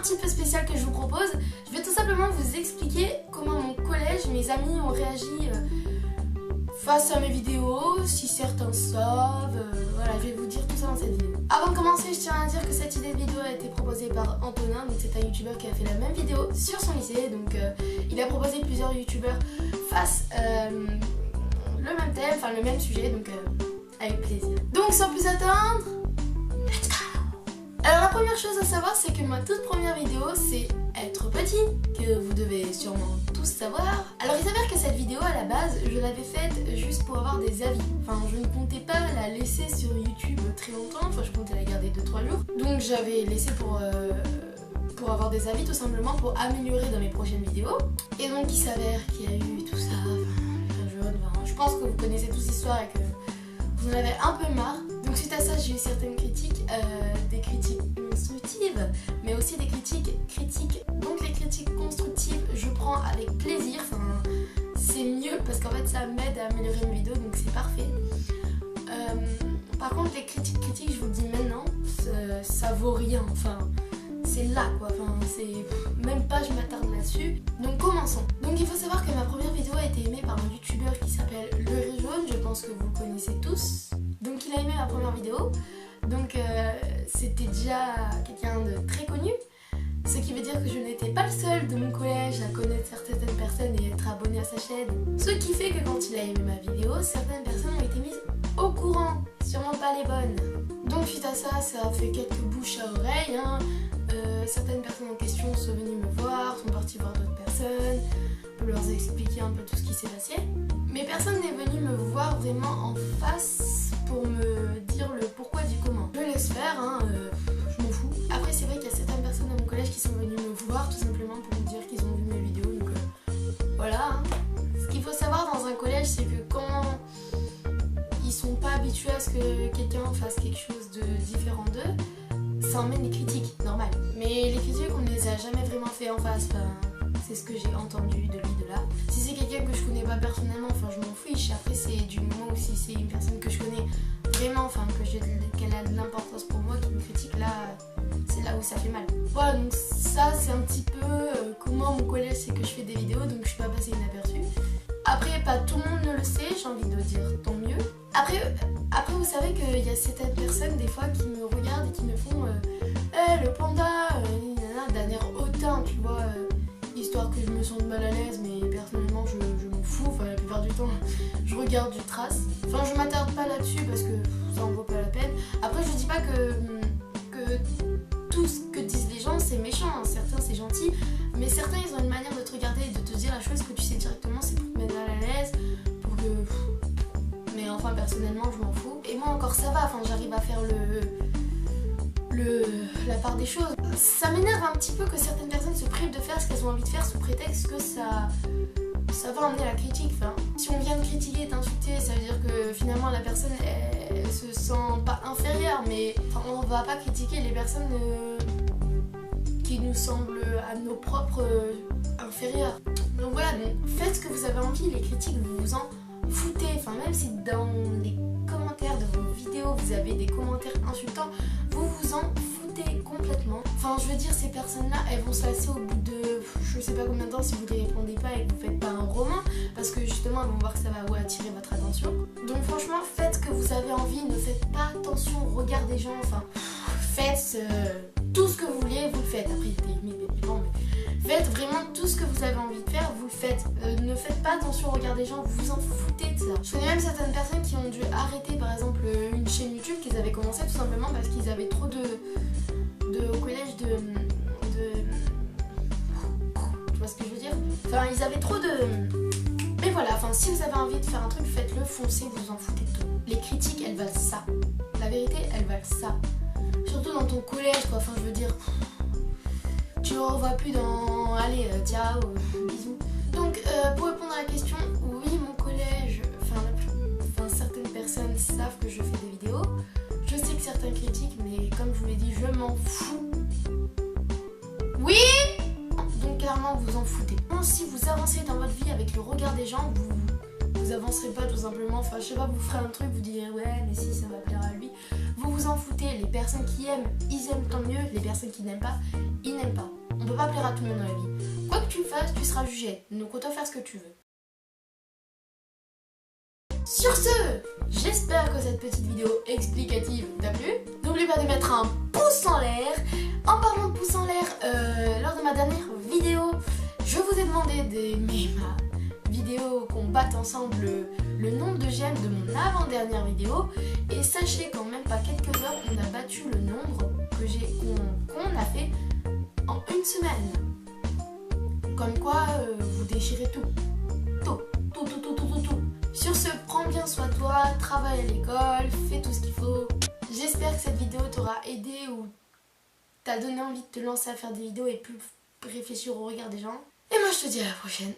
petit peu spécial que je vous propose. Je vais tout simplement vous expliquer comment mon collège, mes amis ont réagi face à mes vidéos, si certains savent, voilà, je vais vous dire tout ça dans cette vidéo. Avant de commencer, je tiens à dire que cette idée de vidéo a été proposée par Antonin, donc c'est un youtubeur qui a fait la même vidéo sur son lycée, donc il a proposé plusieurs youtubeurs face le même thème, enfin le même sujet, donc avec plaisir. Donc sans plus attendre, let's go! Alors la première chose à savoir, c'est que ma toute première vidéo, c'est être petit, que vous devez sûrement tous savoir. Alors il s'avère que cette vidéo à la base, je l'avais faite juste pour avoir des avis. Enfin, je ne comptais pas la laisser sur YouTube très longtemps, enfin je comptais la garder 2-3 jours. Donc j'avais laissé pour avoir des avis, tout simplement pour améliorer dans mes prochaines vidéos. Et donc il s'avère qu'il y a eu tout ça, je pense que vous connaissez tous l'histoire et que vous en avez un peu marre. Donc suite à ça, j'ai eu certaines critiques, des critiques constructives, mais aussi des critiques critiques. Donc les critiques constructives, je prends avec plaisir, enfin, c'est mieux parce qu'en fait ça m'aide à améliorer mes vidéos, donc c'est parfait. Par contre les critiques critiques, je vous le dis maintenant, ça vaut rien, enfin c'est là quoi, enfin c'est même pas je m'attarde là-dessus. Donc commençons. Donc il faut savoir que ma première vidéo a été aimée par un youtubeur qui s'appelle Le Riz Jaune, je pense que vous le connaissez tous. Donc il a aimé ma première vidéo, donc c'était déjà quelqu'un de très connu, ce qui veut dire que je n'étais pas le seul de mon collège à connaître certaines personnes et être abonné à sa chaîne. Ce qui fait que quand il a aimé ma vidéo, certaines personnes ont été mises au courant, sûrement pas les bonnes. Donc suite à ça, ça a fait quelques bouches à oreille, hein. Certaines personnes en question sont venues me voir, sont parties voir d'autres personnes, pour leur expliquer un peu tout ce qui s'est passé. Mais personne n'est venu me voir vraiment en face pour me dire le pourquoi du comment. Je laisse faire, hein, je m'en fous. Après c'est vrai qu'il y a certaines personnes dans mon collège qui sont venues me voir tout simplement pour me dire qu'ils ont vu mes vidéos, donc voilà. Hein. Ce qu'il faut savoir dans un collège, c'est que quand ils sont pas habitués à ce que quelqu'un fasse quelque chose de différent d'eux, ça emmène des critiques, normal. Mais les critiques, on ne les a jamais vraiment fait en face, enfin, c'est ce que j'ai entendu de lui, de là. Si c'est quelqu'un que je connais pas personnellement, enfin je m'en fiche. Après c'est du moment où si c'est une personne que je connais vraiment, enfin qu'elle a de l'importance pour moi, qui me critique, là, c'est là où ça fait mal. Voilà, donc ça c'est un petit peu comment mon collège sait que je fais des vidéos, donc je suis pas passée inaperçue. Après, pas tout le monde ne le sait, j'ai envie de dire tant mieux. Après vous savez qu'il y a certaines personnes des fois qui me regardent et qui me font le panda, d'un air hautain, tu vois, histoire que je me sente mal à l'aise, mais personnellement je m'en fous, enfin la plupart du temps je regarde du trace. Enfin je m'attarde pas là-dessus parce que ça en vaut pas la peine. Après je dis pas que tout ce que disent les gens c'est méchant, hein. Certains c'est gentil, mais certains ils ont une manière de te regarder et de te dire la chose que tu sais directement, c'est pour te mettre mal à l'aise, pour que... Mais enfin personnellement je m'en fous. Et moi encore ça va, enfin j'arrive à faire la part des choses. Ça m'énerve un petit peu que certaines personnes se privent de faire ce qu'elles ont envie de faire sous prétexte que ça va emmener à la critique. Enfin, si on vient de critiquer et d'insulter, ça veut dire que finalement la personne elle se sent pas inférieure, mais enfin, on va pas critiquer les personnes qui nous semblent à nos propres inférieurs. Donc voilà, donc faites ce que vous avez envie, les critiques vous vous en foutez, enfin même si dans les commentaires de vos vidéos vous avez des commentaires insultants, vous vous en foutez complètement. Enfin je veux dire, ces personnes là elles vont se lasser au bout de je sais pas combien de temps si vous ne les répondez pas et que vous faites pas un roman, parce que justement elles vont voir que ça va attirer votre attention. Donc franchement faites ce que vous avez envie, ne faites pas attention au regard des gens, enfin faites tout ce que vous voulez, vous le faites. Après mais faites vraiment tout ce que vous avez envie de faire, vous le faites. Ne faites pas attention au regard des gens, vous vous en foutez de ça. Je connais même certaines personnes qui ont dû arrêter par exemple une chaîne YouTube qu'ils avaient commencé tout simplement parce qu'ils avaient trop au collège de... Tu vois ce que je veux dire? Enfin ils avaient trop de... Mais voilà, enfin si vous avez envie de faire un truc, faites-le, foncez, vous en foutez de tout. Les critiques elles valent ça. La vérité elles valent ça. Surtout dans ton collège quoi, enfin je veux dire... Tu ne revois plus dans... Allez, ciao, bisous. Donc, pour répondre à la question, oui, mon collège, enfin certaines personnes savent que je fais des vidéos. Je sais que certains critiquent, mais comme je vous l'ai dit, je m'en fous. Oui! Donc, clairement, vous en foutez. Si vous avancez dans votre vie avec le regard des gens, vous vous avancerez pas tout simplement. Enfin, je sais pas, vous ferez un truc, vous direz ouais, mais si ça va plaire à lui. Vous vous en foutez. Les personnes qui aiment, ils aiment tant mieux. Les personnes qui n'aiment pas, ils n'aiment pas. On peut pas plaire à tout le monde dans la vie. Quoi que tu fasses, tu seras jugé. Donc autant faire ce que tu veux. Sur ce, j'espère que cette petite vidéo explicative t'a plu. N'oublie pas de mettre un pouce en l'air. En parlant de pouce en l'air, lors de ma dernière vidéo, je vous ai demandé d'aimer ma vidéo, qu'on batte ensemble le nombre de j'aime de mon avant-dernière vidéo. Et sachez qu'en même pas quelques heures, on a battu le nombre qu'on a fait en une semaine. Comme quoi, vous déchirez tout. Tout. Sur ce, prends bien soin de toi, travaille à l'école, fais tout ce qu'il faut. J'espère que cette vidéo t'aura aidé ou t'a donné envie de te lancer à faire des vidéos et plus réfléchir au regard des gens. Et moi je te dis à la prochaine.